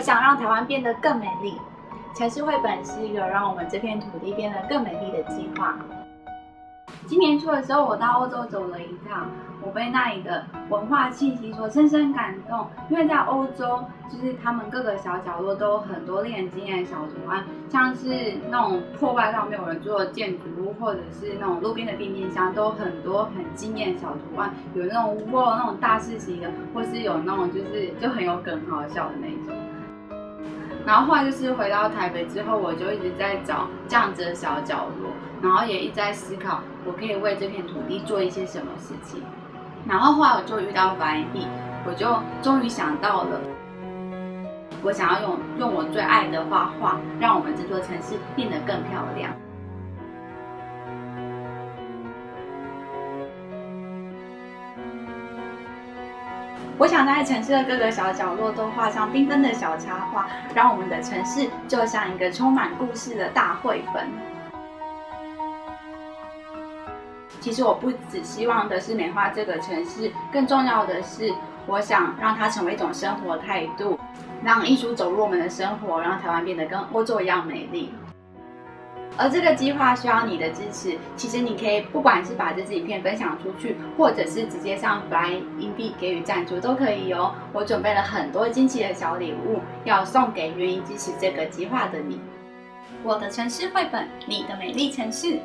想让台湾变得更美丽。城市绘本是一个让我们这片土地变得更美丽的计划。今年初的时候，我到欧洲走了一趟，我被那里的文化气息所深深感动。因为在欧洲，就是他们各个小角落都有很多令人惊艳的小图案，像是那种破败到没有人住的建筑物，或者是那种路边的冰冰箱，都有很多很惊艳的小图案，有那种那种大世袭的，或是有那种就很有梗、好笑的那种。然后后来就是回到台北之后，我就一直在找这样子的小角落，然后也一直在思考，我可以为这片土地做一些什么事情。然后后来我就遇到翻译，我就终于想到了，我想要用我最爱的画画，让我们这座城市变得更漂亮。我想在城市的各个小角落都画上缤纷的小插画，让我们的城市就像一个充满故事的大绘本。其实我不只希望的是美化这个城市，更重要的是，我想让它成为一种生活态度，让艺术走入我们的生活，让台湾变得跟欧洲一样美丽。而这个计划需要你的支持，其实你可以不管是把这支影片分享出去，或者是直接上Fly硬币给予赞助都可以哦。我准备了很多惊奇的小礼物，要送给愿意支持这个计划的你。我的城市绘本，你的美丽城市。